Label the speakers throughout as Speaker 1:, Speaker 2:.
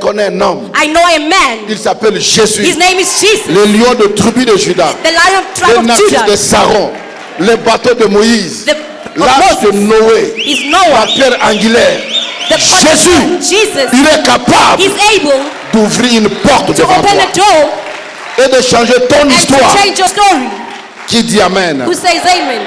Speaker 1: connais un homme.
Speaker 2: I know a man.
Speaker 1: Il s'appelle Jésus.
Speaker 2: His name is Jesus.
Speaker 1: Le lion de tribu de Juda.
Speaker 2: The lion of tribe
Speaker 1: Le
Speaker 2: of
Speaker 1: natif
Speaker 2: Judah.
Speaker 1: de Saron. Le bateau de Moïse. L'arche de Noé.
Speaker 2: Is
Speaker 1: La
Speaker 2: Noah.
Speaker 1: pierre angulaire.
Speaker 2: The
Speaker 1: Jésus.
Speaker 2: Jesus.
Speaker 1: Il est capable
Speaker 2: He's able
Speaker 1: d'ouvrir une porte
Speaker 2: to
Speaker 1: devant
Speaker 2: open
Speaker 1: toi
Speaker 2: a door
Speaker 1: et de changer ton
Speaker 2: and to
Speaker 1: histoire.
Speaker 2: change your story.
Speaker 1: Qui dit Amen?
Speaker 2: Who says amen?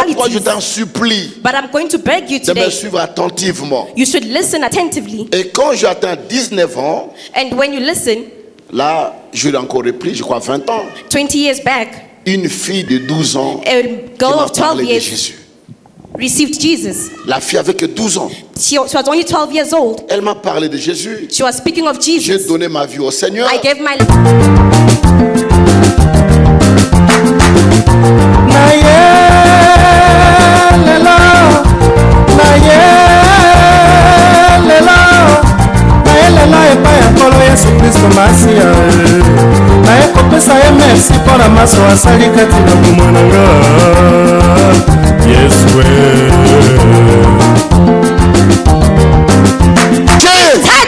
Speaker 1: Pourquoi je t'en supplie
Speaker 2: But I'm going to beg you
Speaker 1: de me
Speaker 2: today.
Speaker 1: suivre attentivement.
Speaker 2: You should listen attentively.
Speaker 1: Et quand j'atteins 19 ans,
Speaker 2: And when you listen,
Speaker 1: là, je l'ai encore repris, je crois 20 ans.
Speaker 2: 20 years back,
Speaker 1: Une fille de 12 ans
Speaker 2: a
Speaker 1: qui
Speaker 2: girl
Speaker 1: m'a
Speaker 2: of 12
Speaker 1: parlé de
Speaker 2: years
Speaker 1: Jésus.
Speaker 2: received Jesus.
Speaker 1: La fille avec 12 ans,
Speaker 2: She was only 12 years old.
Speaker 1: elle m'a parlé de Jésus.
Speaker 2: She was speaking of
Speaker 1: J'ai
Speaker 2: Jesus.
Speaker 1: donné ma vie au Seigneur.
Speaker 2: I gave my
Speaker 3: nakopesa ye merci mpo na maso asali kati na bomonanga yesu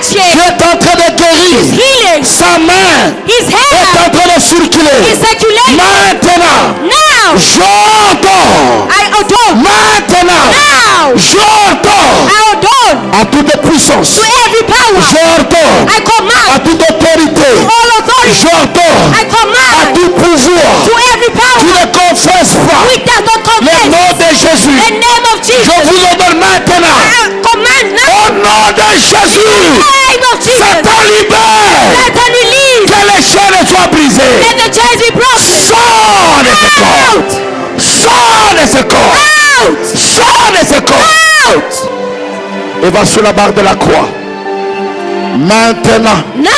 Speaker 1: Dieu est en train de guérir.
Speaker 2: healing.
Speaker 1: Sa main
Speaker 2: His
Speaker 1: est
Speaker 2: hand
Speaker 1: en train de circuler.
Speaker 2: is circulating.
Speaker 1: Maintenant,
Speaker 2: Now
Speaker 1: j'entends.
Speaker 2: I adore.
Speaker 1: Maintenant,
Speaker 2: Now
Speaker 1: j'entends
Speaker 2: I adore
Speaker 1: à toute puissance.
Speaker 2: to every power.
Speaker 1: J'entends
Speaker 2: I
Speaker 1: à
Speaker 2: command
Speaker 1: toute autorité.
Speaker 2: all authority.
Speaker 1: J'entends
Speaker 2: I
Speaker 1: à
Speaker 2: command
Speaker 1: tout pouvoir
Speaker 2: to every
Speaker 1: qui
Speaker 2: power
Speaker 1: ne confesse pas
Speaker 2: which does not
Speaker 1: le
Speaker 2: confess
Speaker 1: nom de Jésus.
Speaker 2: the name of
Speaker 1: Je
Speaker 2: Jesus.
Speaker 1: vous ordonne maintenant,
Speaker 2: I command now
Speaker 1: au nom de Jésus,
Speaker 2: the name of Jesus.
Speaker 1: Satan libère.
Speaker 2: Satan release.
Speaker 1: Que les chaînes soient brisées.
Speaker 2: Let the chains be broken.
Speaker 1: Sors de ce corps. Sors de ce corps.
Speaker 2: Out.
Speaker 1: Sors de ce corps.
Speaker 2: Out.
Speaker 1: Et va sur la barre de la croix. Maintenant.
Speaker 2: Now.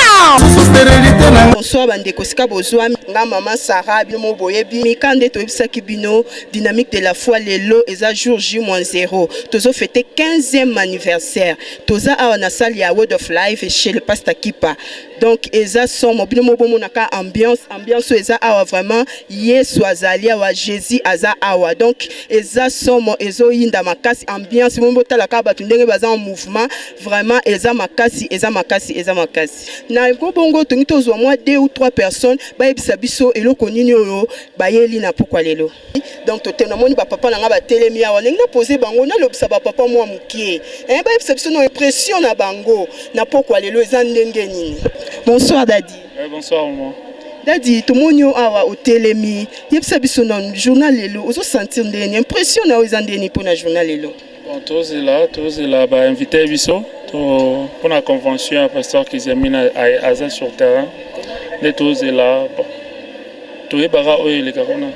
Speaker 4: Bonsoir bandeko sika bozwa nga mama Sarah bino boyebi mikande toyebisaki bino dynamique de la foi lelo eza jour J-0 tozo fêter 15e anniversaire toza awa na salle ya Word of Life chez le pasteur Kipa donc eza somo bino bomonaka ambiance eza awa vraiment Yesu azali awa Jésus aza awa donc eza somo ezoyinda makasi ambiance botala ka batu ndenge baza en mouvement vraiment eza makasi na bongo tongi tozwa moi 2 ou 3 personnes bayebisa biso eloko nini oyo bayeli na pokwa lelo donc totena moni ba papa nanga ba telemi awa ndenge na poser bango na lobisa ba papa moi mukie bayebisa biso no impression na bango na pokwa lelo eza ndenge nini. Bonsoir Dadi.
Speaker 5: Bonsoir maman.
Speaker 4: Dadi tomoni awa o telemi yebisa biso na journal lelo ozo sentir ndeni impression na eza ndeni pour na journal lelo.
Speaker 5: Bon tous là ba invité biso pour la convention à pasteur qui examine à sur terrain les tous là bon tout est bara les carona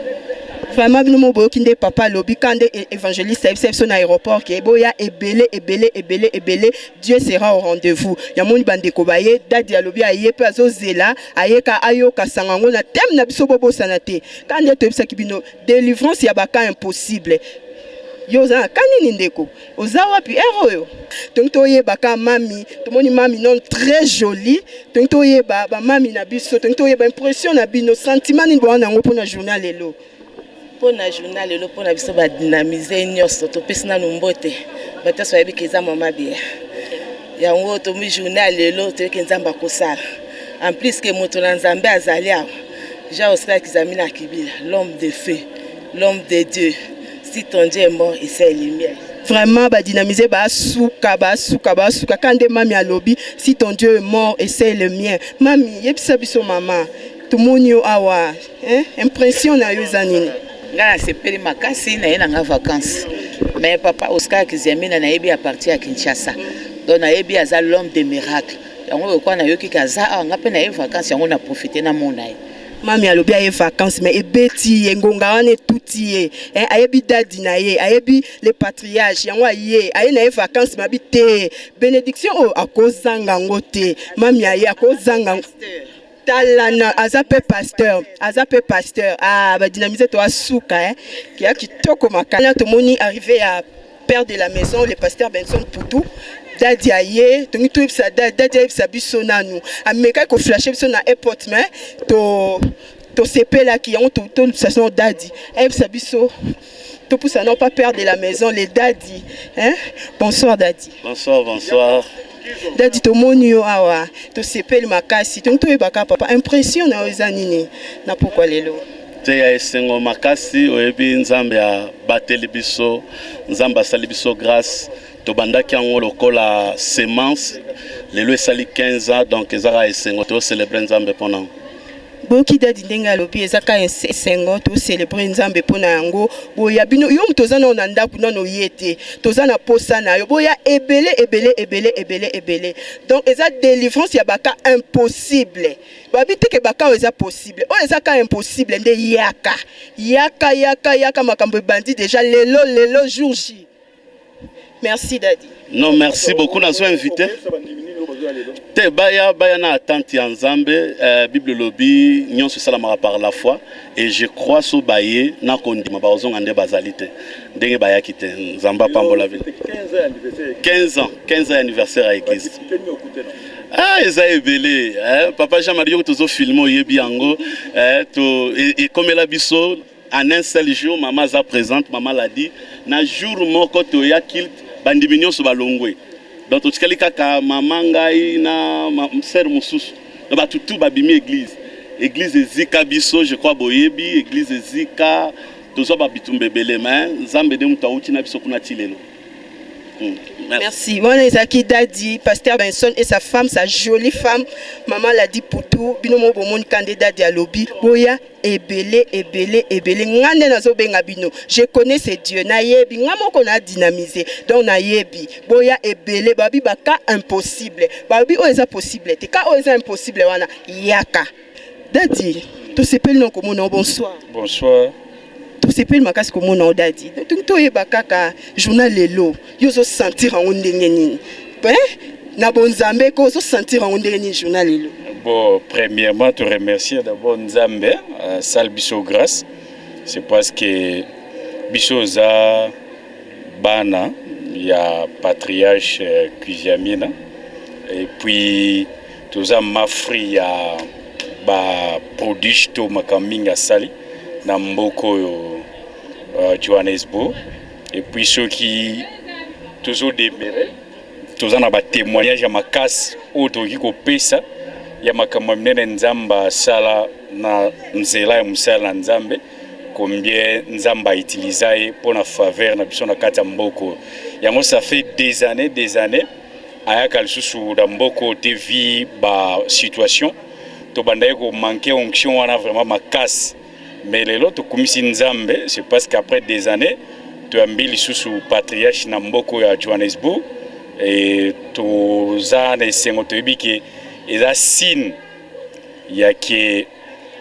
Speaker 4: vraiment bino mo boyoki nde papa lobi kande évangéliste ayebisa na aéroport ke boya ebele Dieu sera au rendez-vous ya moni bandeko baye dadi alobi aye pe azozela ayeka ayoka sangango na thème na biso bobosana te kande toyebisaki bino délivrance ya baka impossible yoza kanini ndeko oza wapi eroyo donc toyeba ka mami tomoni mami non très jolie donc toyeba ba mami na biso donc toyeba impression na bino sentiment ni bwana ngo pona journal lelo
Speaker 6: pona journal lelo pona biso ba dynamiser nyonso to pesina numbote bataso yebi keza mama bia yango to mi journal lelo to kenzamba kosala en plus que moto na nzambe azali awa ja osika kizamina kibila l'homme de feu l'homme de Dieu. Si ton Dieu est mort, il sait lumière.
Speaker 4: Vraiment, ba dynamiser, ba souka. Quand des mami à lobby, si ton Dieu est mort, essaie le mien. Mami, yebisa biso maman. Tout le monde awa, impression na yozanini.
Speaker 6: Nga sepeli makasi na yena nga vacances. Mais papa Oscar Kizamina na yebi à partir à Kinshasa. Donc na yebi aza l'homme des miracles. Yango kwa na yoki kaza nga pe na ye vacances yango na profiter na mona.
Speaker 4: Mami alobi aye vacances mais ebeti ngonga wane tuti ayebi dadi na ye ayebi le patriarche yango aye na vacances mabi te bénédiction o akozanga ngote mami aye akozanga talana azape pasteur ba dynamiser to asuka qui a kitoko makala to moni arrivé à père de la maison le pasteur Benson Poutou dadi aye tongi to ibsa dadi ibsa biso nanu ameka ko flasher biso na airport mais to sepela ki yango to son dadi ibsa biso to poussa non pas père de la maison les dadi bonsoir dadi.
Speaker 7: Bonsoir.
Speaker 4: Dadi to moni yo awa to sepeli makasi tongi to ebaka papa impression na ozanini na pourquoi lelo
Speaker 7: te ya esengo makasi oyebi nzambe ya bateli biso nzambe asali biso grâce to bandaki yango lokola semence lelo esali 15 ans donc ezaka esengo to célébrer nzambe pona
Speaker 4: boki dadi ndenga alobi ezaka esengo to célébrer nzambe pona yango boya bino yo mutoza na ndaku nano yete toza na posa na yo boya ebele donc eza délivrance ya baka impossible babi te ke baka eza possible o ezaka impossible nde yaka makambo bandi déjà lelo jour J. Merci dadi.
Speaker 7: Non, merci beaucoup. Nous avons invité. Te baya na attente ya nzambe Bible lobby nyon se salamara par la foi et je crois so baye na kondima ba ozonga nde bazalité ndenge baya kite nzamba pambola vie 15 ans anniversaire à l'église. Ah eza ebele papa Jean-Marie tozo filmo yebi yango to et comme la biso en un seul jour maman za présente maman l'a dit na jour moko to ya kilt bandiminion so balongwe. Donc tu sais kaka maman ngai na sœur mususu na batutu babimi église ezika biso je crois boyebi église ezika tozo babitumbe belé mais nzambe de mutauti na biso kuna tilelo.
Speaker 4: Merci. Voilà Isaki Dadi, pasteur Benson et sa femme, sa jolie femme, maman l'a dit pour tout. Binomo bomon candidat dialobi. Boya ebele. Ngande nazo benga bino. Je connais ces dieux. Na yebi ngamo kona dynamisé. Donc na yebi. Boya ebele babi baka impossible. Babi o eza possible. Te ka o eza impossible wana yaka. Dadi, to sepel non komo non bonsoir.
Speaker 5: Bonsoir.
Speaker 4: To sepel makasi komo non dadi. To yeba kaka journal lelo. Yo zo sentir en ndenge nini. Na bonzambe ko zo sentir en ndenge nini journal lelo.
Speaker 5: Bon, premièrement, te remercier d'abord Nzambe, sal biso grâce. C'est parce que biso za bana, il y a patriarche Kuziamina. Et puis, toza mafri ya ba prodige to makaminga sali na mboko Johannesburg. Et puis ceux qui toujours demeurent, toza na ba témoignage ya makasi otoki ko pesa ya makambo minene nzamba sala na nzela ya musala nzambe combien nzamba utiliser pour la faveur na biso na kata mboko yango ça fait des années ayaka lisusu da mboko te vi ba situation to bandaye ko manquer onction wana vraiment makasi mais lelo to komisi nzambe c'est parce qu'après des années to ambili susu patriarche na mboko ya Johannesburg et to za na sengo to biki eza signe ya que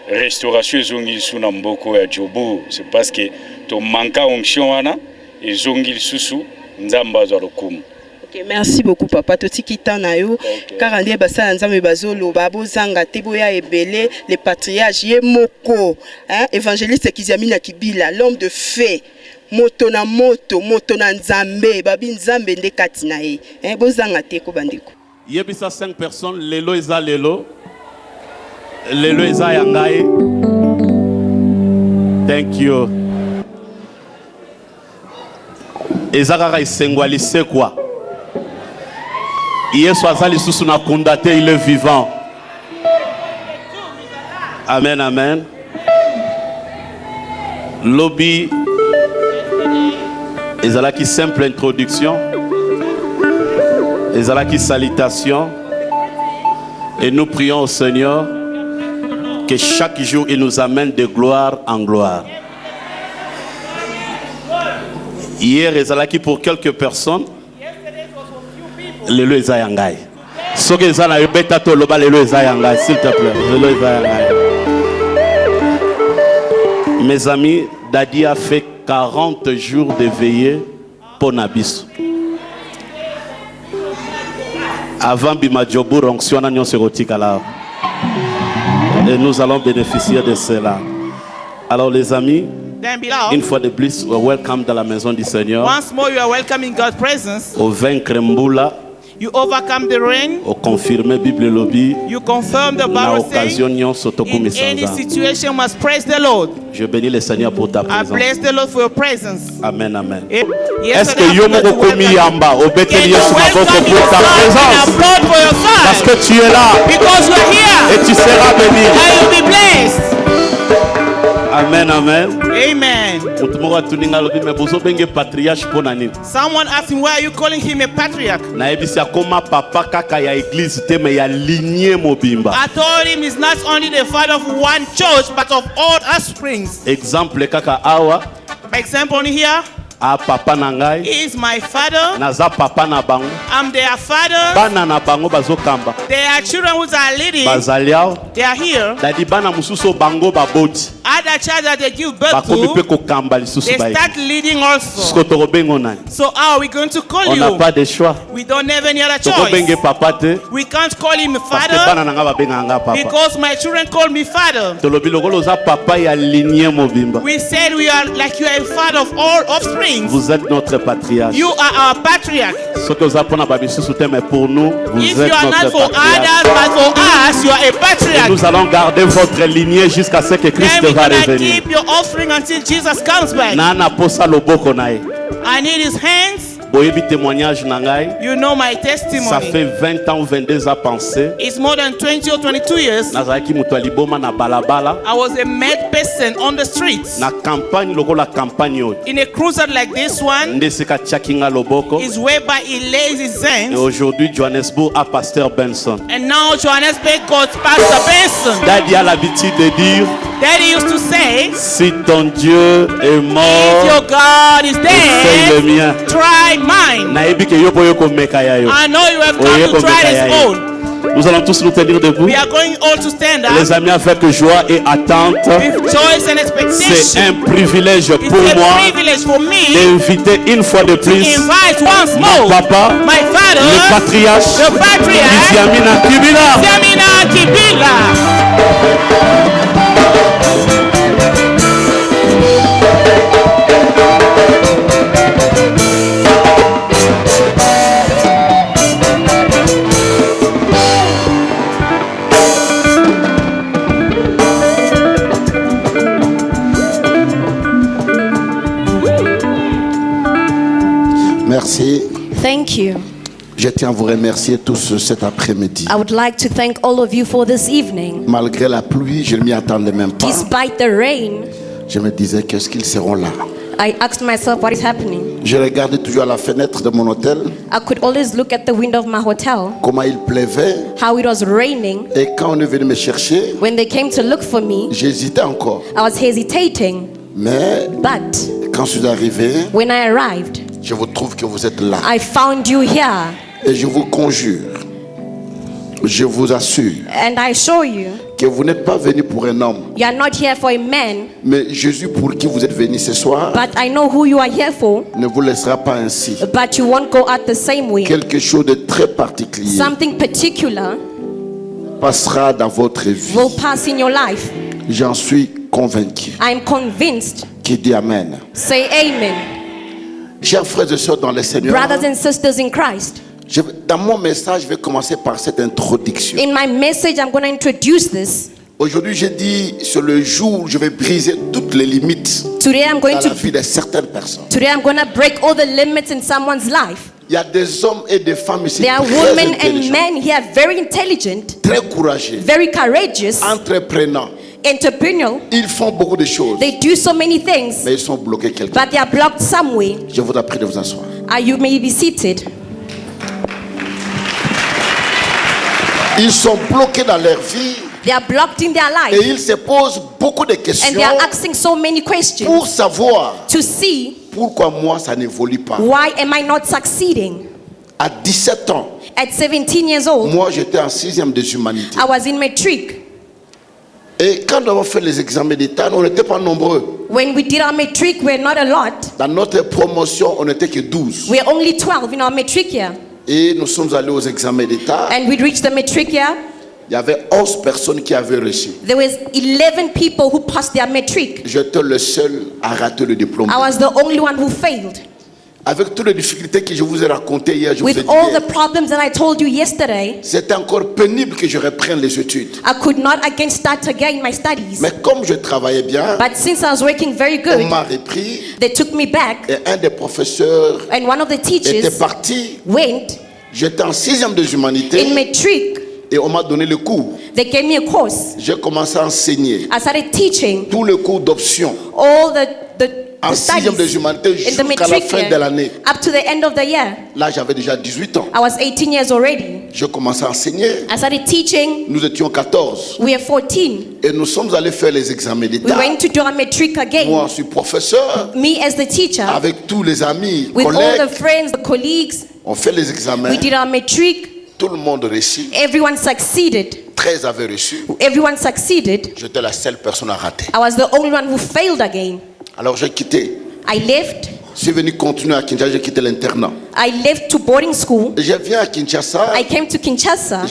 Speaker 5: restauration ezongi su na mboko ya Jobu c'est parce que to manka onction wana ezongi susu nzamba za lokumu.
Speaker 4: OK, merci beaucoup papa to tikita na yo car ndie basala nzambe bazolo babozanga te boya ebele les patriarches ye moko évangéliste Kuziamina Kibila l'homme de fait moto na nzambe babi nzambe nde kati na ye bozanga te ko bandeko.
Speaker 8: Yebisa 5 personnes, lelo eza lelo eza yangai. Thank you. Ezakaka isengwali c'est quoi? Yesu azali susu na kondate, il est vivant. Amen. Lobby ezalaki simple introduction. Ezalaki salutation. Et nous prions au Seigneur que chaque jour il nous amène de gloire en gloire. Hier ezalaki pour quelques personnes. Lelo eza yangai. Soki eza na yobeta to loba lelo eza yangai, s'il te plaît. Lelo eza yangai. Mes amis, Dadi a fait 40 jours de veillée pour Nabis. Avant Bimadjobo, Ronction, et nous allons bénéficier de cela. Alors les amis,
Speaker 9: Then beloved,
Speaker 8: une fois de plus, welcome dans la maison du Seigneur.
Speaker 9: once more you are welcome in God's presence.
Speaker 8: Au vaincre Mboula,
Speaker 9: You overcome the rain.
Speaker 8: au confirmer Bible lobby,
Speaker 9: You confirm the
Speaker 8: na
Speaker 9: Bible
Speaker 8: occasion
Speaker 9: saying,
Speaker 8: nyonso
Speaker 9: in
Speaker 8: tokumisa
Speaker 9: any
Speaker 8: nzambe.
Speaker 9: situation must praise the Lord.
Speaker 8: Je bénis le Seigneur pour ta
Speaker 9: I
Speaker 8: présence.
Speaker 9: bless the Lord for your presence.
Speaker 8: Amen, amen.
Speaker 9: Yes,
Speaker 8: Est-ce que yo moko komi yamba obeteli Yesu maboko pour ta présence? Parce que tu es là
Speaker 9: Because you are here
Speaker 8: et tu seras béni.
Speaker 9: and you'll be blessed.
Speaker 8: Amen, amen.
Speaker 9: Amen.
Speaker 8: Mutu moko atuninga lobi me bozo benge patriarche pona nini?
Speaker 9: Someone asked him, why are you calling him a patriarch?
Speaker 8: Na ebisi akoma papa kaka ya église te me ya lignée mobimba.
Speaker 9: I told him he's not only the father of one church, but of all offsprings.
Speaker 8: Exemple kaka awa
Speaker 9: By example, here,
Speaker 8: a papa na ngai
Speaker 9: he is my father.
Speaker 8: naza papa na bango.
Speaker 9: I'm their father.
Speaker 8: Bana na bango bazokamba.
Speaker 9: They are children who are leading.
Speaker 8: Bazali awa.
Speaker 9: They are here.
Speaker 8: Dadi bana mususu bango baboti.
Speaker 9: Other child that they give birth
Speaker 8: Bakomi pe
Speaker 9: to,
Speaker 8: kokamba lisusu
Speaker 9: they
Speaker 8: bayi.
Speaker 9: start leading also.
Speaker 8: Siko tokobengo nani?
Speaker 9: So how are we going to call
Speaker 8: On n'a
Speaker 9: you?
Speaker 8: pas de choix.
Speaker 9: We don't have any other
Speaker 8: Tokobenge
Speaker 9: choice.
Speaker 8: papa te.
Speaker 9: We can't call him
Speaker 8: Parce que
Speaker 9: father
Speaker 8: bana nanga babenga nga papa.
Speaker 9: because my children call me father.
Speaker 8: Tolobi lokolo za papa ya lignée mobimba.
Speaker 9: We said we are like you are a father of all offspring.
Speaker 8: Vous êtes notre patriarche.
Speaker 9: You are our patriarch.
Speaker 8: Ce que vous apprenez à Babisusu, mais pour nous, vous
Speaker 9: If
Speaker 8: êtes
Speaker 9: you are not
Speaker 8: notre
Speaker 9: for
Speaker 8: patriarche.
Speaker 9: others but for us, you are a
Speaker 8: Et
Speaker 9: patriarch.
Speaker 8: nous allons garder votre lignée jusqu'à ce que Christ
Speaker 9: Then we're
Speaker 8: va
Speaker 9: gonna
Speaker 8: revenir.
Speaker 9: keep your offspring until Jesus comes back.
Speaker 8: Nana posa loboko nae.
Speaker 9: I need his hands.
Speaker 8: Boyebi témoignage na ngai.
Speaker 9: You know my
Speaker 8: Ça
Speaker 9: testimony.
Speaker 8: fait 20 ans, 22 ans pensé.
Speaker 9: It's more than 20 or 22 years.
Speaker 8: Nazalaki mutu aliboma na balabala.
Speaker 9: I was a mad person on the streets.
Speaker 8: Na campagne lokola campagne oyo.
Speaker 9: In a crusade like this one,
Speaker 8: Nde sika tchakinga loboko.
Speaker 9: is whereby he lays his
Speaker 8: Et
Speaker 9: hands.
Speaker 8: aujourd'hui, Johannesburg a Pasteur Benson.
Speaker 9: And now Johannesburg got Pastor Benson.
Speaker 8: Daddy a l'habitude de dire,
Speaker 9: Daddy used to say,
Speaker 8: si ton Dieu est
Speaker 9: if
Speaker 8: mort,
Speaker 9: your God is
Speaker 8: essaye le
Speaker 9: dead,
Speaker 8: mien.
Speaker 9: try mine.
Speaker 8: Nayebi ke yo po yo komeka ya yo.
Speaker 9: I know you have
Speaker 8: Oye
Speaker 9: come to try
Speaker 8: komeka ya
Speaker 9: this
Speaker 8: yo.
Speaker 9: own.
Speaker 8: Nous allons tous nous tenir debout.
Speaker 9: We are going all to stand up
Speaker 8: Les amis, avec joie et attente,
Speaker 9: with choice and
Speaker 8: c'est
Speaker 9: expectation.
Speaker 8: un privilège
Speaker 9: It's
Speaker 8: pour
Speaker 9: a
Speaker 8: moi
Speaker 9: privilege for me
Speaker 8: d'inviter une fois de
Speaker 9: to
Speaker 8: plus
Speaker 9: invite once
Speaker 8: mon
Speaker 9: more
Speaker 8: papa,
Speaker 9: my
Speaker 8: le
Speaker 9: father,
Speaker 8: patriarche,
Speaker 9: the patriarch,
Speaker 8: Idiamina Kibila.
Speaker 9: Yamina Kibila.
Speaker 1: Merci.
Speaker 2: Thank you.
Speaker 1: Je tiens à vous remercier tous cet après-midi.
Speaker 2: I would like to thank all of you for this evening.
Speaker 1: Malgré la pluie, je ne m'y attendais même pas.
Speaker 2: Despite the rain,
Speaker 1: Je me disais, qu'est-ce qu'ils seront là?
Speaker 2: I asked myself what is happening.
Speaker 1: Je regardais toujours à la fenêtre de mon hôtel,
Speaker 2: I could always look at the window of my hotel,
Speaker 1: comment il pleuvait.
Speaker 2: how it was raining.
Speaker 1: Et quand on est venu me chercher,
Speaker 2: When they came to look for me,
Speaker 1: j'hésitais encore.
Speaker 2: I was hesitating.
Speaker 1: Mais
Speaker 2: But
Speaker 1: quand je suis arrivé,
Speaker 2: when I arrived,
Speaker 1: je vous trouve que vous êtes là.
Speaker 2: I found you here.
Speaker 1: Et je vous conjure, je vous assure
Speaker 2: And I assure you,
Speaker 1: que vous n'êtes pas venu pour un homme.
Speaker 2: you are not here for a man,
Speaker 1: Mais Jésus pour qui vous êtes venu ce soir
Speaker 2: but I know who you are here for.
Speaker 1: ne vous laissera pas ainsi.
Speaker 2: But you won't go out the same way.
Speaker 1: Quelque chose de très particulier
Speaker 2: Something particular
Speaker 1: passera dans votre vie.
Speaker 2: will pass in your life.
Speaker 1: J'en suis convaincu.
Speaker 2: I'm convinced.
Speaker 1: Qui dit Amen.
Speaker 2: Say amen.
Speaker 1: Chers frères et sœurs dans le Seigneur,
Speaker 2: Brothers and sisters in Christ,
Speaker 1: dans mon message, je vais commencer par cette introduction.
Speaker 2: in my message, I'm going to introduce this.
Speaker 1: Aujourd'hui, j'ai dit, c'est le jour où je vais briser toutes les limites
Speaker 2: Today, I'm going
Speaker 1: dans la
Speaker 2: to
Speaker 1: vie de certaines personnes.
Speaker 2: Today, I'm going to break all the limits in someone's life.
Speaker 1: Il y a des hommes et des femmes ici
Speaker 2: There are
Speaker 1: très
Speaker 2: women and
Speaker 1: intelligents,
Speaker 2: men here, very intelligent,
Speaker 1: très courageux,
Speaker 2: very courageous,
Speaker 1: entreprenants.
Speaker 2: entrepreneurial.
Speaker 1: Ils font beaucoup de choses,
Speaker 2: They do so many things,
Speaker 1: mais ils sont bloqués quelque part.
Speaker 2: but they are blocked somewhere.
Speaker 1: Je vous prie de vous asseoir.
Speaker 2: You may be seated.
Speaker 1: Ils sont bloqués dans leur vie
Speaker 2: They are blocked in their
Speaker 1: et
Speaker 2: life,
Speaker 1: ils se posent beaucoup de
Speaker 2: and
Speaker 1: questions
Speaker 2: they are asking so many questions
Speaker 1: pour savoir
Speaker 2: to see,
Speaker 1: pourquoi moi ça n'évolue pas.
Speaker 2: why am I not succeeding?
Speaker 1: À 17 ans,
Speaker 2: At 17 years old,
Speaker 1: moi j'étais en 6e des humanités.
Speaker 2: I was in matric.
Speaker 1: Et quand nous avons fait les examens d'État, on n'était pas nombreux.
Speaker 2: When we did our matric, we're not a lot.
Speaker 1: Dans notre promotion, on n'était que 12.
Speaker 2: We're only 12 in our matric year.
Speaker 1: Et nous sommes allés aux examens d'État.
Speaker 2: And we reached the matric year.
Speaker 1: Il y avait 11 personnes qui avaient reçu.
Speaker 2: There was 11 people who passed their matric.
Speaker 1: J'étais le seul à rater le diplôme.
Speaker 2: I was the only one who failed.
Speaker 1: Avec toutes les difficultés que je vous ai racontées hier, je vous ai
Speaker 2: With
Speaker 1: dit
Speaker 2: all
Speaker 1: hier,
Speaker 2: the problems that I told you yesterday,
Speaker 1: c'était encore pénible que je reprenne les études.
Speaker 2: I could not again start again my studies.
Speaker 1: Mais comme je travaillais bien,
Speaker 2: But since I was working very
Speaker 1: on
Speaker 2: good,
Speaker 1: m'a repris
Speaker 2: they took me back,
Speaker 1: et un des professeurs
Speaker 2: and one of the
Speaker 1: était
Speaker 2: teachers
Speaker 1: parti.
Speaker 2: went
Speaker 1: J'étais en 6e des humanités
Speaker 2: in matric.
Speaker 1: et on m'a donné le cours.
Speaker 2: They gave me a course.
Speaker 1: J'ai commencé à enseigner
Speaker 2: I started teaching
Speaker 1: tous les cours d'option
Speaker 2: all the
Speaker 1: en 6e des
Speaker 2: studies
Speaker 1: humanités
Speaker 2: in the
Speaker 1: jusqu'à la
Speaker 2: matric
Speaker 1: fin de
Speaker 2: year
Speaker 1: l'année.
Speaker 2: up to the end of the year.
Speaker 1: Là, j'avais déjà 18 ans.
Speaker 2: I was 18 years already.
Speaker 1: J'ai commencé à enseigner.
Speaker 2: I started teaching.
Speaker 1: Nous étions 14.
Speaker 2: We are 14.
Speaker 1: Et nous sommes allés faire les examens
Speaker 2: We
Speaker 1: d'État.
Speaker 2: went to do our matric
Speaker 1: Moi,
Speaker 2: again.
Speaker 1: je suis professeur.
Speaker 2: Me as the teacher,
Speaker 1: Avec tous les amis,
Speaker 2: with all
Speaker 1: collègues,
Speaker 2: the friends, the colleagues,
Speaker 1: on fait les examens.
Speaker 2: we did our matric.
Speaker 1: Tout le monde réussit.
Speaker 2: Everyone succeeded.
Speaker 1: 13 avaient reçu.
Speaker 2: Everyone succeeded.
Speaker 1: J'étais la seule personne à rater.
Speaker 2: I was the only one who failed again.
Speaker 1: Alors j'ai quitté.
Speaker 2: I left.
Speaker 1: Je suis venu continuer à Kinshasa, j'ai quitté l'internat.
Speaker 2: I left to boarding school.
Speaker 1: Je viens à Kinshasa,
Speaker 2: I came to Kinshasa.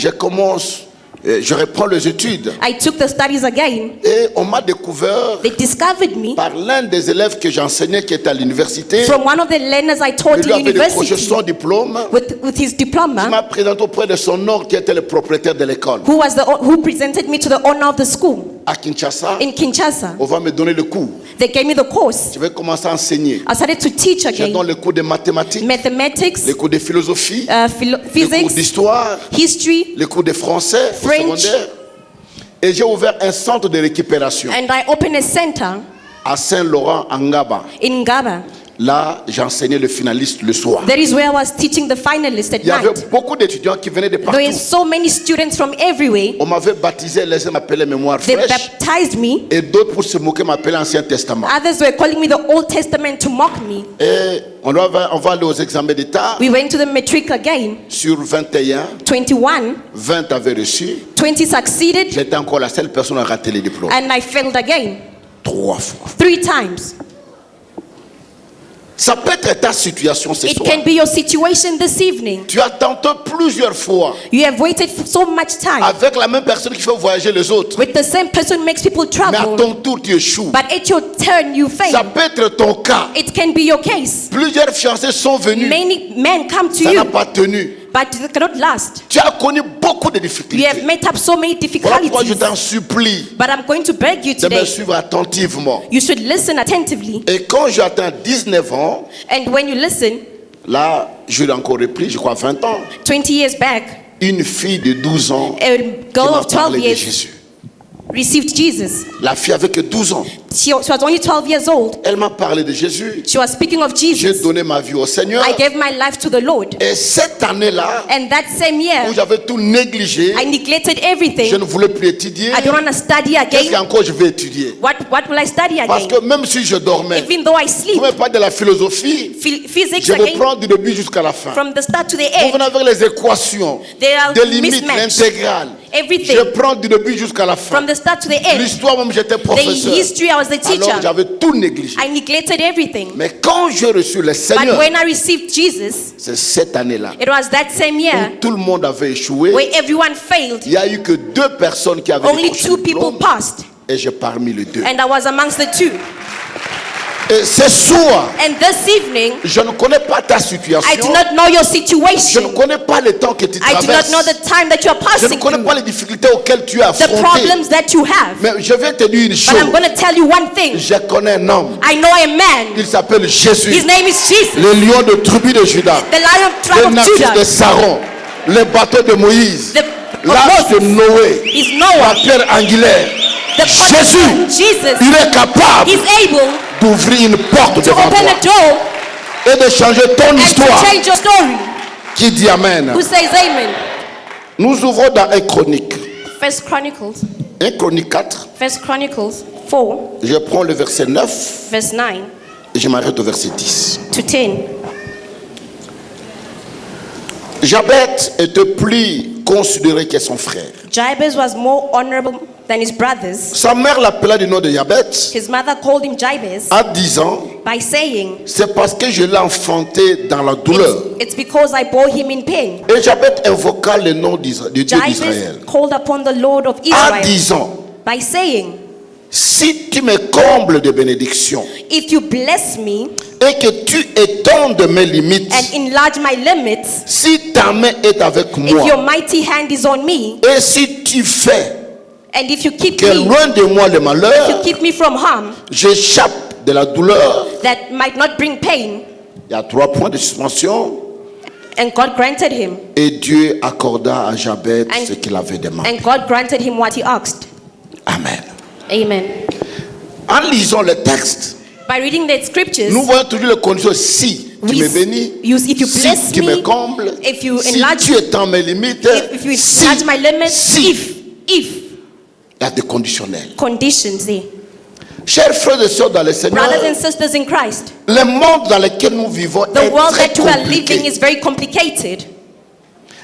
Speaker 1: je reprends les études.
Speaker 2: I took the studies again.
Speaker 1: Et on m'a découvert
Speaker 2: They discovered me
Speaker 1: par l'un des élèves que j'enseignais qui était à l'université.
Speaker 2: from one of the learners I
Speaker 1: Il
Speaker 2: taught
Speaker 1: lui
Speaker 2: in
Speaker 1: avait décroché
Speaker 2: university
Speaker 1: son diplôme.
Speaker 2: with his
Speaker 1: Il
Speaker 2: diploma,
Speaker 1: m'a présenté auprès de son oncle qui était le propriétaire de l'école.
Speaker 2: who presented me to the owner of the school
Speaker 1: À Kinshasa,
Speaker 2: in Kinshasa.
Speaker 1: on va me donner le cours.
Speaker 2: They gave me the course.
Speaker 1: Je vais commencer à enseigner.
Speaker 2: I started to teach
Speaker 1: Je
Speaker 2: again.
Speaker 1: donne les cours de mathématiques,
Speaker 2: Mathematics,
Speaker 1: les cours de philosophie, les cours
Speaker 2: physics,
Speaker 1: d'histoire,
Speaker 2: history,
Speaker 1: les cours de français au
Speaker 2: French.
Speaker 1: secondaire. Et j'ai ouvert un centre de récupération
Speaker 2: and I opened a center
Speaker 1: à Saint-Laurent, en Ngaba.
Speaker 2: in Ngaba.
Speaker 1: Là, j'enseignais le finaliste le soir.
Speaker 2: That is where I was teaching the finalists at
Speaker 1: Il y avait
Speaker 2: night.
Speaker 1: beaucoup d'étudiants qui venaient de
Speaker 2: There
Speaker 1: partout.
Speaker 2: were so many students from everywhere.
Speaker 1: On m'avait baptisé, les uns m'appelaient Mémoire
Speaker 2: They
Speaker 1: fraîche.
Speaker 2: baptized me.
Speaker 1: Et d'autres, pour se moquer, m'appelaient Ancien Testament.
Speaker 2: Others were calling me the Old Testament to mock me.
Speaker 1: Et on va aller aux examens d'État.
Speaker 2: We went to the matric again.
Speaker 1: Sur 21,
Speaker 2: 21,
Speaker 1: 20 avaient reçu.
Speaker 2: 20 succeeded,
Speaker 1: J'étais encore la seule personne à rater les diplômes.
Speaker 2: and I failed again
Speaker 1: 3 fois.
Speaker 2: 3 times.
Speaker 1: Ça peut être ta situation ce
Speaker 2: It
Speaker 1: soir.
Speaker 2: can be your situation this evening.
Speaker 1: Tu as tenté plusieurs fois
Speaker 2: You have waited for so much time.
Speaker 1: avec la même personne qui fait voyager les autres.
Speaker 2: With the same person makes people
Speaker 1: Mais à
Speaker 2: travel.
Speaker 1: ton tour, tu échoues.
Speaker 2: But at your turn, you
Speaker 1: Ça
Speaker 2: fail.
Speaker 1: peut être ton cas.
Speaker 2: It can be your case.
Speaker 1: Plusieurs fiancés sont venus.
Speaker 2: Many men come to
Speaker 1: Ça n'a
Speaker 2: you,
Speaker 1: pas tenu.
Speaker 2: but they cannot last.
Speaker 1: Tu as connu beaucoup de
Speaker 2: You
Speaker 1: difficultés.
Speaker 2: have met up so many
Speaker 1: Voilà pourquoi je
Speaker 2: difficulties.
Speaker 1: t'en supplie
Speaker 2: But I'm going to beg you
Speaker 1: de me
Speaker 2: today.
Speaker 1: suivre attentivement.
Speaker 2: You should listen attentively.
Speaker 1: Et quand j'atteins 19 ans,
Speaker 2: And when you listen,
Speaker 1: là, je l'ai encore repris, je crois 20 ans.
Speaker 2: 20 years back,
Speaker 1: Une fille de 12 ans
Speaker 2: a
Speaker 1: qui
Speaker 2: girl
Speaker 1: m'a
Speaker 2: of 12
Speaker 1: parlé de
Speaker 2: years
Speaker 1: Jésus.
Speaker 2: received Jesus.
Speaker 1: La fille avait que 12 ans.
Speaker 2: She was only 12 years old.
Speaker 1: Elle m'a parlé de Jésus.
Speaker 2: She was speaking of
Speaker 1: J'ai
Speaker 2: Jesus.
Speaker 1: donné ma vie au Seigneur.
Speaker 2: I gave my life to the Lord.
Speaker 1: Et cette année-là,
Speaker 2: And that same
Speaker 1: où
Speaker 2: year,
Speaker 1: j'avais tout négligé,
Speaker 2: I neglected
Speaker 1: je
Speaker 2: everything.
Speaker 1: ne voulais plus étudier.
Speaker 2: I don't want to study
Speaker 1: Qu'est-ce
Speaker 2: again.
Speaker 1: qu'encore je vais étudier?
Speaker 2: What will I study
Speaker 1: Parce
Speaker 2: again?
Speaker 1: que même si je dormais,
Speaker 2: Even though I sleep,
Speaker 1: vous ne pas de la philosophie,
Speaker 2: physics
Speaker 1: je vais
Speaker 2: again,
Speaker 1: prendre du début jusqu'à la fin.
Speaker 2: from the start to the
Speaker 1: Vous
Speaker 2: end,
Speaker 1: venez avec les équations,
Speaker 2: there are
Speaker 1: des limites,
Speaker 2: mismatch.
Speaker 1: l'intégrale.
Speaker 2: Everything,
Speaker 1: Je prends du début jusqu'à la fin.
Speaker 2: from the start to the end.
Speaker 1: L'histoire même, j'étais
Speaker 2: The
Speaker 1: professeur.
Speaker 2: history, I was the
Speaker 1: Alors
Speaker 2: teacher.
Speaker 1: j'avais tout négligé.
Speaker 2: I neglected everything.
Speaker 1: Mais quand j'ai reçu le
Speaker 2: But
Speaker 1: Seigneur,
Speaker 2: when I received Jesus,
Speaker 1: c'est cette année-là
Speaker 2: it was that same year
Speaker 1: où tout le monde avait échoué.
Speaker 2: where everyone failed.
Speaker 1: Il n'y a eu que 2 personnes qui avaient
Speaker 2: Only
Speaker 1: décroché
Speaker 2: 2
Speaker 1: le
Speaker 2: people
Speaker 1: diplôme,
Speaker 2: passed,
Speaker 1: et j'ai parmi les 2.
Speaker 2: and I was amongst the 2.
Speaker 1: Et ce soir,
Speaker 2: And this evening,
Speaker 1: je ne connais pas ta situation.
Speaker 2: I do not know your
Speaker 1: Je ne
Speaker 2: situation.
Speaker 1: connais pas le temps que tu
Speaker 2: I do not
Speaker 1: traverses.
Speaker 2: know the time that you are
Speaker 1: Je ne
Speaker 2: passing
Speaker 1: connais
Speaker 2: through,
Speaker 1: pas les difficultés auxquelles tu as
Speaker 2: the
Speaker 1: affronté.
Speaker 2: problems that you have.
Speaker 1: Mais je vais te dire une
Speaker 2: But
Speaker 1: chose.
Speaker 2: I'm going to tell you one thing.
Speaker 1: Je connais un homme.
Speaker 2: I know a man.
Speaker 1: Il s'appelle Jésus.
Speaker 2: His name is Jesus,
Speaker 1: Le lion de tribu de Judas.
Speaker 2: the lion of
Speaker 1: Le
Speaker 2: tribe of
Speaker 1: navire de
Speaker 2: Judah.
Speaker 1: Saron. Le bateau de Moïse.
Speaker 2: The
Speaker 1: L'arche de Noé.
Speaker 2: is
Speaker 1: La
Speaker 2: Noah.
Speaker 1: pierre angulaire.
Speaker 2: The
Speaker 1: Jésus.
Speaker 2: Jesus,
Speaker 1: Il est capable
Speaker 2: he's able
Speaker 1: d'ouvrir une porte
Speaker 2: to
Speaker 1: devant
Speaker 2: open
Speaker 1: toi
Speaker 2: a door
Speaker 1: et de changer ton
Speaker 2: and to
Speaker 1: histoire.
Speaker 2: change your story.
Speaker 1: Qui dit Amen?
Speaker 2: Who says amen?
Speaker 1: Nous ouvrons dans 1 Chronique.
Speaker 2: First Chronicles
Speaker 1: 1 Chronique 4.
Speaker 2: 4,
Speaker 1: Je prends le verset 9
Speaker 2: verse 9
Speaker 1: et je m'arrête au verset 10.
Speaker 2: to 10.
Speaker 1: Jabez était plus considéré que son frère.
Speaker 2: Jabez was more honorable than his brothers.
Speaker 1: Sa mère l'appela du nom de Jabez.
Speaker 2: His mother called him Jabez
Speaker 1: À 10 ans,
Speaker 2: by saying,
Speaker 1: c'est parce que je l'ai enfanté dans la douleur.
Speaker 2: it's because I bore him in pain.
Speaker 1: Et Jabez invoqua le nom de Dieu d'Israël.
Speaker 2: Jabez called upon the Lord of
Speaker 1: À
Speaker 2: Israel
Speaker 1: 10 ans,
Speaker 2: by saying,
Speaker 1: si tu me combles de bénédictions
Speaker 2: if you bless me
Speaker 1: et que tu étendes mes limites,
Speaker 2: and enlarge my limits,
Speaker 1: si ta main est avec
Speaker 2: if your
Speaker 1: moi,
Speaker 2: mighty hand is on me,
Speaker 1: et si tu fais
Speaker 2: and if you keep
Speaker 1: que
Speaker 2: me,
Speaker 1: loin de moi le
Speaker 2: if you
Speaker 1: malheur,
Speaker 2: keep me from harm,
Speaker 1: j'échappe de la douleur.
Speaker 2: that might not bring pain.
Speaker 1: Il y a 3 points de suspension.
Speaker 2: And God granted him.
Speaker 1: Et Dieu accorda à Jabez
Speaker 2: And-
Speaker 1: ce qu'il avait demandé.
Speaker 2: And God granted him what he asked.
Speaker 1: Amen.
Speaker 2: Amen.
Speaker 1: En lisant le texte,
Speaker 2: By reading the scriptures,
Speaker 1: nous voyons toujours les conditions. Si tu me bénis,
Speaker 2: if you
Speaker 1: si
Speaker 2: bless
Speaker 1: tu me
Speaker 2: me,
Speaker 1: combles,
Speaker 2: if you
Speaker 1: si
Speaker 2: enlarge,
Speaker 1: tu étends mes limites,
Speaker 2: if you
Speaker 1: si,
Speaker 2: enlarge my limits,
Speaker 1: si.
Speaker 2: if,
Speaker 1: Il y a des conditionnels.
Speaker 2: conditions there.
Speaker 1: Chers frères et sœurs dans le Seigneur,
Speaker 2: Brothers and sisters in Christ,
Speaker 1: le monde dans lequel nous vivons
Speaker 2: the
Speaker 1: est
Speaker 2: world
Speaker 1: très
Speaker 2: that we are
Speaker 1: compliqué.
Speaker 2: living is very complicated.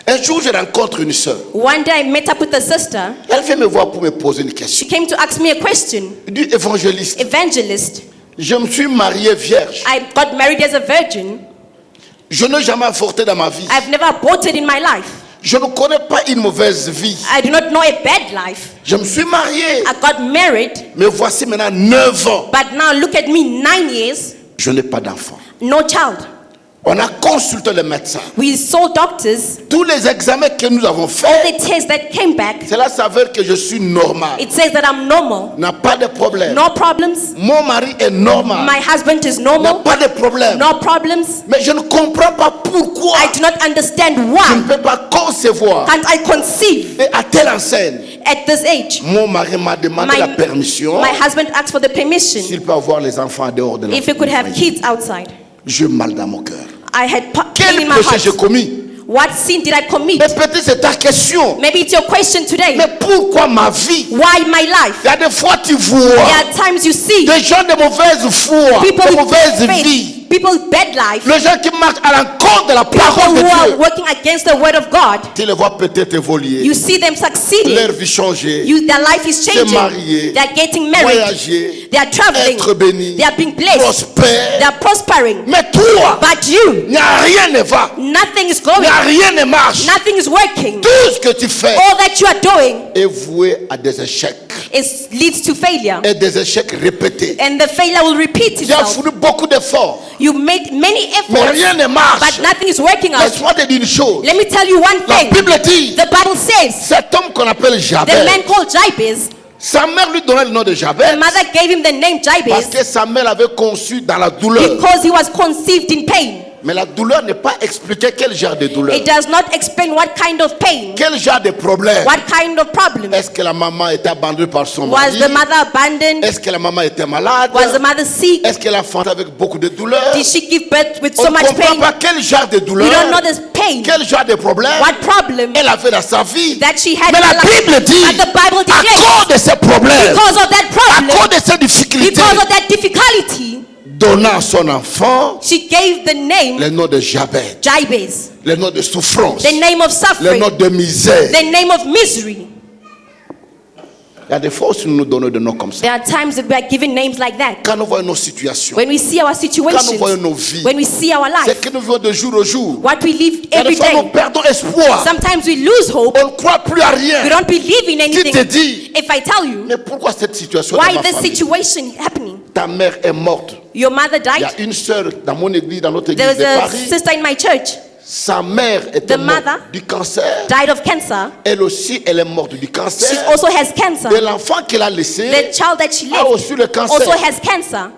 Speaker 1: Un jour, je rencontre une sœur.
Speaker 2: One day I met up with a sister.
Speaker 1: Elle vient me voir pour me poser une
Speaker 2: She
Speaker 1: question.
Speaker 2: came to ask me a question.
Speaker 1: Elle dit, évangéliste,
Speaker 2: Evangelist,
Speaker 1: je me suis marié vierge.
Speaker 2: I got married as a virgin.
Speaker 1: Je n'ai jamais avorté dans ma vie.
Speaker 2: I've never aborted in my life.
Speaker 1: Je ne connais pas une mauvaise vie.
Speaker 2: I do not know a bad life.
Speaker 1: Je me suis marié.
Speaker 2: I got married,
Speaker 1: Mais voici maintenant 9 ans.
Speaker 2: but now look at me, 9 years,
Speaker 1: Je n'ai pas d'enfant.
Speaker 2: no child.
Speaker 1: On a consulté les médecins.
Speaker 2: We saw doctors.
Speaker 1: Tous les examens que nous avons
Speaker 2: All
Speaker 1: faits,
Speaker 2: the tests that came back,
Speaker 1: cela s'avère que je suis normal.
Speaker 2: it says that I'm normal.
Speaker 1: N'a pas de problème.
Speaker 2: No problems.
Speaker 1: Mon mari est normal.
Speaker 2: My husband is
Speaker 1: N'a
Speaker 2: normal.
Speaker 1: pas de problème.
Speaker 2: No problems.
Speaker 1: Mais je ne comprends pas pourquoi
Speaker 2: I do not understand
Speaker 1: je ne
Speaker 2: why
Speaker 1: peux pas concevoir.
Speaker 2: can't I conceive
Speaker 1: Et à telle enseigne,
Speaker 2: at this age.
Speaker 1: mon mari m'a demandé la permission
Speaker 2: My husband asked for the permission
Speaker 1: s'il peut avoir les enfants en dehors de la
Speaker 2: if he could have
Speaker 1: famille.
Speaker 2: kids outside.
Speaker 1: J'ai mal dans mon cœur.
Speaker 2: I had pain
Speaker 1: Quel
Speaker 2: in my
Speaker 1: péché j'ai
Speaker 2: heart.
Speaker 1: commis?
Speaker 2: What sin did I commit?
Speaker 1: Mais peut-être c'est ta question.
Speaker 2: Maybe it's your question today.
Speaker 1: Mais pourquoi ma vie?
Speaker 2: Why my life?
Speaker 1: Il y a des fois tu vois
Speaker 2: There are times you see
Speaker 1: des gens de mauvaise foi,
Speaker 2: people
Speaker 1: de
Speaker 2: with
Speaker 1: mauvaise
Speaker 2: bad
Speaker 1: vie.
Speaker 2: faith, people with bad life,
Speaker 1: Les gens qui marchent à l'encontre de la parole
Speaker 2: people
Speaker 1: de
Speaker 2: who are
Speaker 1: Dieu.
Speaker 2: working against the word of God.
Speaker 1: Tu les vois peut-être évoluer.
Speaker 2: You see them succeeding.
Speaker 1: Leur vie changer.
Speaker 2: Their life is
Speaker 1: Se
Speaker 2: changing.
Speaker 1: marier.
Speaker 2: They are getting married.
Speaker 1: Voyager.
Speaker 2: They are traveling.
Speaker 1: Être béni.
Speaker 2: They are being blessed.
Speaker 1: Prospère.
Speaker 2: They are prospering.
Speaker 1: Mais toi,
Speaker 2: But you,
Speaker 1: il n'y a rien ne va.
Speaker 2: nothing is
Speaker 1: Il
Speaker 2: going.
Speaker 1: n'y a rien ne marche.
Speaker 2: Nothing is working.
Speaker 1: Tout ce que tu fais
Speaker 2: All that you are doing
Speaker 1: est voué à des échecs.
Speaker 2: leads to failure.
Speaker 1: Et des échecs répétés.
Speaker 2: And the failure will repeat
Speaker 1: Tu as
Speaker 2: itself.
Speaker 1: fourni beaucoup d'efforts.
Speaker 2: You made many
Speaker 1: Mais
Speaker 2: efforts,
Speaker 1: rien ne marche.
Speaker 2: but nothing is working out.
Speaker 1: Laisse-moi te dire une chose.
Speaker 2: Let me tell you one
Speaker 1: La
Speaker 2: thing.
Speaker 1: Bible dit,
Speaker 2: The Bible says
Speaker 1: cet homme qu'on appelle
Speaker 2: the
Speaker 1: Jabez,
Speaker 2: man called Jabez,
Speaker 1: sa mère lui donnait le nom de
Speaker 2: the
Speaker 1: Jabez
Speaker 2: mother gave him the name
Speaker 1: parce
Speaker 2: Jabez
Speaker 1: que sa mère l'avait conçu dans la douleur.
Speaker 2: because he was conceived in pain.
Speaker 1: Mais la douleur n'est pas expliquée quel genre de douleur.
Speaker 2: It does not explain what kind of pain,
Speaker 1: Quel genre de problème.
Speaker 2: what kind of problem.
Speaker 1: Est-ce que la maman était abandonnée par son
Speaker 2: Was
Speaker 1: mari?
Speaker 2: the mother abandoned?
Speaker 1: Est-ce que la maman était malade?
Speaker 2: Was the mother sick?
Speaker 1: Est-ce qu'elle a enfanté avec beaucoup de douleur?
Speaker 2: Did she give birth with
Speaker 1: On
Speaker 2: so
Speaker 1: ne
Speaker 2: much
Speaker 1: comprend
Speaker 2: pain?
Speaker 1: pas quel genre de douleur,
Speaker 2: We don't know this pain.
Speaker 1: quel genre de problème
Speaker 2: What problem
Speaker 1: elle avait dans sa vie.
Speaker 2: that she had
Speaker 1: Mais
Speaker 2: in her
Speaker 1: la
Speaker 2: life.
Speaker 1: Bible dit,
Speaker 2: And the Bible
Speaker 1: à
Speaker 2: declares,
Speaker 1: cause de ces problèmes,
Speaker 2: because of that
Speaker 1: à
Speaker 2: problem,
Speaker 1: cause de ces difficultés,
Speaker 2: because of that difficulty,
Speaker 1: donnant à son enfant
Speaker 2: she gave the name
Speaker 1: le nom de Jabez,
Speaker 2: Jabez,
Speaker 1: le nom de souffrance,
Speaker 2: the name of
Speaker 1: le
Speaker 2: suffering,
Speaker 1: nom de misère.
Speaker 2: the name of misery.
Speaker 1: Il y a des fois où nous nous donnons des noms comme ça.
Speaker 2: There are times that we are given names like that.
Speaker 1: Quand nous voyons nos situations,
Speaker 2: When we see our
Speaker 1: quand nous
Speaker 2: situations,
Speaker 1: voyons nos vies,
Speaker 2: when we see our
Speaker 1: c'est
Speaker 2: life,
Speaker 1: que nous vivons de jour au jour.
Speaker 2: what we live
Speaker 1: Il y a des
Speaker 2: every
Speaker 1: fois nous
Speaker 2: day,
Speaker 1: perdons espoir.
Speaker 2: sometimes we lose hope.
Speaker 1: On ne croit plus à rien.
Speaker 2: We don't believe in
Speaker 1: Qui te
Speaker 2: anything.
Speaker 1: dit,
Speaker 2: If I tell you
Speaker 1: mais pourquoi cette situation
Speaker 2: why
Speaker 1: dans ma
Speaker 2: this
Speaker 1: famille?
Speaker 2: situation happening,
Speaker 1: Ta mère est morte.
Speaker 2: your mother
Speaker 1: Il y a
Speaker 2: died.
Speaker 1: une sœur dans mon église, dans notre
Speaker 2: There
Speaker 1: église
Speaker 2: was
Speaker 1: de
Speaker 2: a
Speaker 1: Paris.
Speaker 2: sister in my church,
Speaker 1: Sa mère était
Speaker 2: The
Speaker 1: morte
Speaker 2: mother
Speaker 1: du cancer.
Speaker 2: died of cancer.
Speaker 1: Elle aussi, elle est morte du
Speaker 2: She
Speaker 1: cancer.
Speaker 2: also has cancer.
Speaker 1: Et l'enfant qu'elle a laissé
Speaker 2: The child that she
Speaker 1: a
Speaker 2: left
Speaker 1: aussi le cancer.
Speaker 2: also has cancer.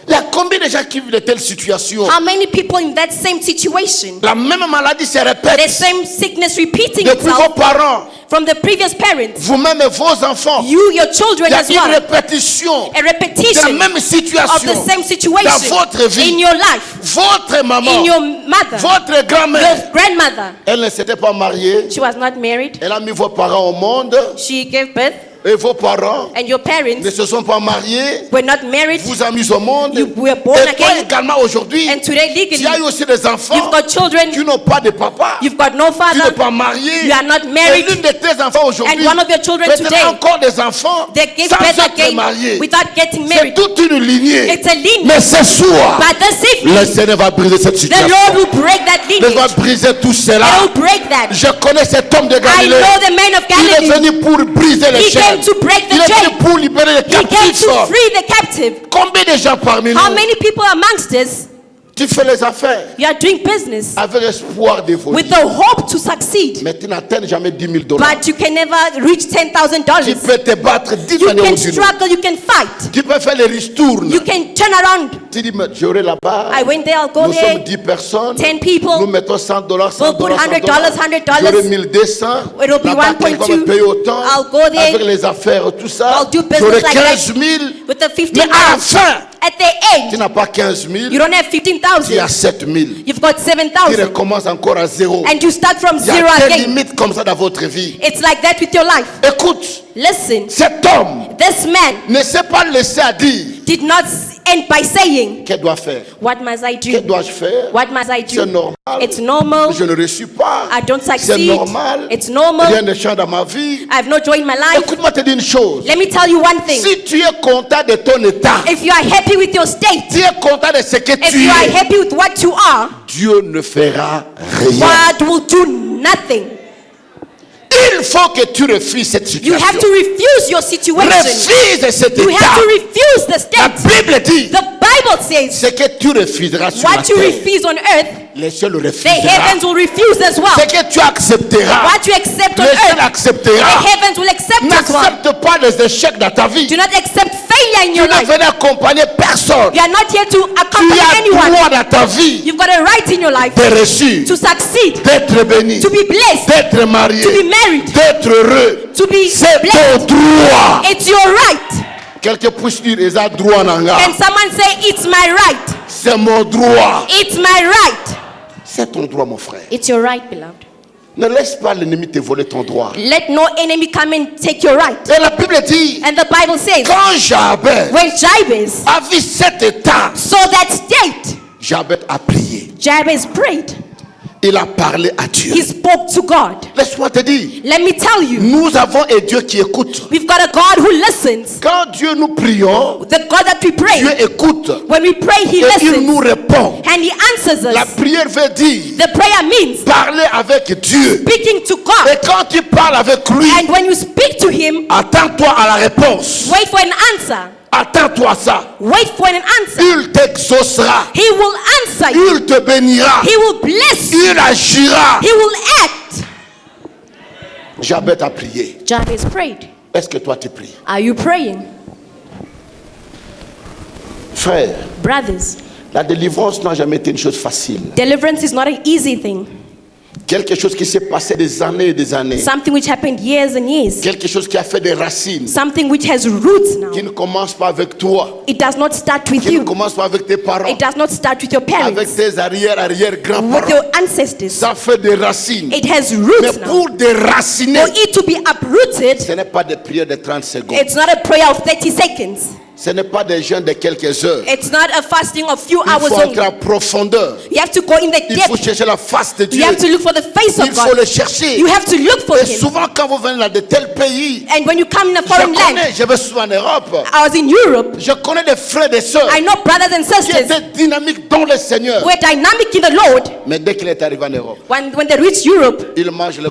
Speaker 1: Il y a combien de gens qui vivent de telles situations?
Speaker 2: How many people in that same situation?
Speaker 1: La même maladie se
Speaker 2: The
Speaker 1: répète
Speaker 2: same sickness repeating
Speaker 1: depuis vos
Speaker 2: itself
Speaker 1: parents,
Speaker 2: from the previous parents.
Speaker 1: vous-même et vos enfants.
Speaker 2: You, your
Speaker 1: Il
Speaker 2: children
Speaker 1: y a
Speaker 2: as
Speaker 1: une
Speaker 2: well.
Speaker 1: répétition
Speaker 2: A
Speaker 1: de la
Speaker 2: repetition
Speaker 1: même
Speaker 2: of
Speaker 1: situation
Speaker 2: the same
Speaker 1: dans
Speaker 2: situation
Speaker 1: votre vie.
Speaker 2: in your life,
Speaker 1: Votre maman,
Speaker 2: in your mother,
Speaker 1: votre grand-mère,
Speaker 2: your grandmother.
Speaker 1: elle ne s'était pas mariée.
Speaker 2: She was not married.
Speaker 1: Elle a mis vos parents au monde.
Speaker 2: She gave birth.
Speaker 1: et vos parents
Speaker 2: and your parents
Speaker 1: ne se sont pas mariés,
Speaker 2: were not married,
Speaker 1: vous avez mis au monde,
Speaker 2: you were born
Speaker 1: et toi
Speaker 2: again,
Speaker 1: également aujourd'hui,
Speaker 2: and today
Speaker 1: tu
Speaker 2: legally
Speaker 1: as eu aussi des enfants
Speaker 2: you've got children,
Speaker 1: qui n'ont pas de papa,
Speaker 2: you've got no
Speaker 1: tu n'es
Speaker 2: father,
Speaker 1: pas marié,
Speaker 2: you are not
Speaker 1: et
Speaker 2: married,
Speaker 1: l'une de tes enfants aujourd'hui,
Speaker 2: and one of your children
Speaker 1: peut-être
Speaker 2: today,
Speaker 1: encore des enfants
Speaker 2: they give
Speaker 1: sans
Speaker 2: birth
Speaker 1: être
Speaker 2: again
Speaker 1: mariés.
Speaker 2: without getting
Speaker 1: C'est
Speaker 2: married.
Speaker 1: toute une lignée.
Speaker 2: It's a lineage.
Speaker 1: Mais ce soir,
Speaker 2: But this
Speaker 1: le
Speaker 2: evening,
Speaker 1: Seigneur va briser cette
Speaker 2: the
Speaker 1: situation.
Speaker 2: Lord will break that
Speaker 1: Il va
Speaker 2: lineage.
Speaker 1: briser tout cela.
Speaker 2: He will break that.
Speaker 1: Je connais cet homme de
Speaker 2: I
Speaker 1: Galilée.
Speaker 2: know the man of
Speaker 1: Il est
Speaker 2: Galilee.
Speaker 1: venu pour briser les
Speaker 2: He
Speaker 1: chaînes.
Speaker 2: came to break the
Speaker 1: Il est venu
Speaker 2: chain.
Speaker 1: pour libérer les
Speaker 2: He came
Speaker 1: captifs.
Speaker 2: to free the captive.
Speaker 1: Combien de gens parmi
Speaker 2: How
Speaker 1: nous,
Speaker 2: many people amongst us,
Speaker 1: tu fais les affaires
Speaker 2: you are doing business
Speaker 1: avec espoir d'évoluer.
Speaker 2: with the hope to succeed,
Speaker 1: Mais tu n'atteins jamais $10,000.
Speaker 2: but you can never reach
Speaker 1: Tu
Speaker 2: $10,000.
Speaker 1: peux te battre 10
Speaker 2: You
Speaker 1: manières
Speaker 2: can
Speaker 1: ou d'une autre.
Speaker 2: struggle, you can fight,
Speaker 1: Tu peux faire les ristournes.
Speaker 2: you can turn around.
Speaker 1: Tu dis, mais j'aurai là-bas.
Speaker 2: I went there, I'll go
Speaker 1: Nous
Speaker 2: there.
Speaker 1: sommes 10 personnes.
Speaker 2: 10 people.
Speaker 1: Nous mettons $100,
Speaker 2: We'll put $100,
Speaker 1: J'aurai 1,200.
Speaker 2: It'll be
Speaker 1: Là-bas, quelqu'un va me
Speaker 2: 1.2.
Speaker 1: payer autant.
Speaker 2: I'll go there.
Speaker 1: Avec les affaires, tout ça.
Speaker 2: I'll do business
Speaker 1: J'aurai
Speaker 2: like
Speaker 1: 15 000.
Speaker 2: that with the
Speaker 1: Mais
Speaker 2: 15,000.
Speaker 1: à la fin,
Speaker 2: At the
Speaker 1: tu
Speaker 2: end,
Speaker 1: n'as pas 15 000.
Speaker 2: you don't have
Speaker 1: Tu as
Speaker 2: 15,000.
Speaker 1: 7 000.
Speaker 2: You've got
Speaker 1: Tu
Speaker 2: 7,000.
Speaker 1: recommences encore à zéro.
Speaker 2: And you start from
Speaker 1: Il y
Speaker 2: zero
Speaker 1: a des
Speaker 2: again.
Speaker 1: limites comme ça dans votre vie.
Speaker 2: It's like that with your life.
Speaker 1: Écoute,
Speaker 2: Listen,
Speaker 1: cet homme
Speaker 2: this man
Speaker 1: ne s'est pas laissé à dire
Speaker 2: did not end by saying,
Speaker 1: qu'est-ce doit faire.
Speaker 2: what must I
Speaker 1: Que
Speaker 2: do?
Speaker 1: dois-je faire?
Speaker 2: What must I
Speaker 1: C'est
Speaker 2: do?
Speaker 1: normal.
Speaker 2: It's normal.
Speaker 1: Je ne reçus pas.
Speaker 2: I don't
Speaker 1: C'est
Speaker 2: succeed.
Speaker 1: normal.
Speaker 2: It's normal.
Speaker 1: Rien ne change dans ma vie.
Speaker 2: I have no joy in my life.
Speaker 1: Écoute-moi te dire une chose.
Speaker 2: Let me tell you one thing.
Speaker 1: Si tu es content de ton état,
Speaker 2: If you are happy with your state,
Speaker 1: tu es content de ce que
Speaker 2: if
Speaker 1: tu
Speaker 2: you are
Speaker 1: es,
Speaker 2: happy with what you are,
Speaker 1: Dieu ne fera rien.
Speaker 2: God will do nothing.
Speaker 1: Il faut que tu refuses cette
Speaker 2: You
Speaker 1: situation.
Speaker 2: have to refuse your situation.
Speaker 1: Refuse cet
Speaker 2: You have
Speaker 1: état.
Speaker 2: to refuse the
Speaker 1: La
Speaker 2: state.
Speaker 1: Bible dit,
Speaker 2: The Bible says,
Speaker 1: ce que tu refuseras sur la
Speaker 2: what you
Speaker 1: terre,
Speaker 2: refuse on earth,
Speaker 1: les cieux le
Speaker 2: the
Speaker 1: refuseront.
Speaker 2: heavens will refuse as well.
Speaker 1: Ce que tu accepteras,
Speaker 2: What you accept on
Speaker 1: les cieux
Speaker 2: earth, the
Speaker 1: l'accepteront.
Speaker 2: heavens will accept as well.
Speaker 1: N'accepte pas les échecs dans ta vie.
Speaker 2: Do not accept failure in
Speaker 1: Tu
Speaker 2: your
Speaker 1: ne
Speaker 2: life.
Speaker 1: venais accompagner personne.
Speaker 2: You are not here to
Speaker 1: Tu
Speaker 2: accompany
Speaker 1: as
Speaker 2: anyone.
Speaker 1: droit dans ta vie
Speaker 2: You've got a right in your life
Speaker 1: de réussir,
Speaker 2: to succeed,
Speaker 1: d'être béni,
Speaker 2: to be blessed,
Speaker 1: d'être marié,
Speaker 2: to be married,
Speaker 1: d'être heureux.
Speaker 2: to be
Speaker 1: C'est
Speaker 2: blessed.
Speaker 1: ton droit.
Speaker 2: It's your right.
Speaker 1: Quelqu'un puisse dire, ils ont droit nanga.
Speaker 2: Can someone say, it's my right?
Speaker 1: C'est mon droit.
Speaker 2: It's my right.
Speaker 1: C'est ton droit, mon frère.
Speaker 2: It's your right, beloved.
Speaker 1: Ne laisse pas l'ennemi te voler ton droit.
Speaker 2: Let no enemy come and take your right.
Speaker 1: Et la Bible dit,
Speaker 2: And the Bible says,
Speaker 1: quand Jabez
Speaker 2: when Jabez
Speaker 1: a vu cet état,
Speaker 2: saw that state,
Speaker 1: Jabez a prié.
Speaker 2: Jabez prayed.
Speaker 1: Il a parlé à Dieu.
Speaker 2: He spoke to God.
Speaker 1: Laisse-moi te dire,
Speaker 2: Let me tell you,
Speaker 1: nous avons un Dieu qui écoute.
Speaker 2: we've got a God who listens.
Speaker 1: Quand Dieu nous prions,
Speaker 2: The God that we pray,
Speaker 1: Dieu écoute
Speaker 2: when we pray, He
Speaker 1: et il nous
Speaker 2: listens.
Speaker 1: répond.
Speaker 2: And He answers
Speaker 1: La
Speaker 2: us.
Speaker 1: prière veut dire
Speaker 2: The prayer means
Speaker 1: parler avec Dieu.
Speaker 2: speaking to
Speaker 1: Et
Speaker 2: God.
Speaker 1: quand tu parles avec lui,
Speaker 2: And when you speak to Him,
Speaker 1: attends-toi à la réponse.
Speaker 2: wait for an answer.
Speaker 1: Attends-toi à ça.
Speaker 2: Wait for an answer.
Speaker 1: Il t'exaucera.
Speaker 2: He will answer you.
Speaker 1: Il te bénira.
Speaker 2: He will bless you.
Speaker 1: Il agira.
Speaker 2: He will act.
Speaker 1: Jabez a prié.
Speaker 2: Jabez prayed.
Speaker 1: Est-ce que toi tu pries?
Speaker 2: Are you praying?
Speaker 1: Frère,
Speaker 2: Brothers,
Speaker 1: la délivrance n'a jamais été une chose facile.
Speaker 2: deliverance is not an easy thing.
Speaker 1: Quelque chose qui s'est passé des années et des années.
Speaker 2: Something which happened years and years.
Speaker 1: Quelque chose qui a fait des racines.
Speaker 2: Something which has roots now.
Speaker 1: Qui ne commence pas avec toi.
Speaker 2: It does not start with
Speaker 1: Qui ne
Speaker 2: you.
Speaker 1: commence pas avec tes parents.
Speaker 2: It does not start with your
Speaker 1: Avec
Speaker 2: parents.
Speaker 1: tes
Speaker 2: With
Speaker 1: arrière-grands-parents.
Speaker 2: your ancestors.
Speaker 1: Ça fait des racines.
Speaker 2: It has
Speaker 1: Mais
Speaker 2: roots now.
Speaker 1: pour déraciner,
Speaker 2: For it to be uprooted,
Speaker 1: ce n'est pas des prières de 30 secondes.
Speaker 2: it's not a prayer of 30 seconds.
Speaker 1: Ce n'est pas des jeûnes de quelques heures.
Speaker 2: It's not a fasting of few
Speaker 1: Il
Speaker 2: hours
Speaker 1: faut entrer
Speaker 2: only.
Speaker 1: en profondeur.
Speaker 2: You have to go in the
Speaker 1: Il faut
Speaker 2: depth.
Speaker 1: chercher la face de
Speaker 2: You
Speaker 1: Dieu.
Speaker 2: have to look for the face
Speaker 1: Il
Speaker 2: of
Speaker 1: faut
Speaker 2: God.
Speaker 1: le chercher.
Speaker 2: You have to look for
Speaker 1: Et
Speaker 2: Him.
Speaker 1: souvent quand vous venez dans de tels pays,
Speaker 2: And when you come in a
Speaker 1: je
Speaker 2: foreign land,
Speaker 1: connais, je vais souvent en Europe,
Speaker 2: I was in Europe.
Speaker 1: je connais des frères et des sœurs
Speaker 2: I know brothers and
Speaker 1: qui
Speaker 2: sisters
Speaker 1: étaient dynamiques dans le Seigneur.
Speaker 2: who are dynamic in the Lord.
Speaker 1: Mais dès qu'il est arrivé en Europe,
Speaker 2: When they reach Europe,
Speaker 1: il mange le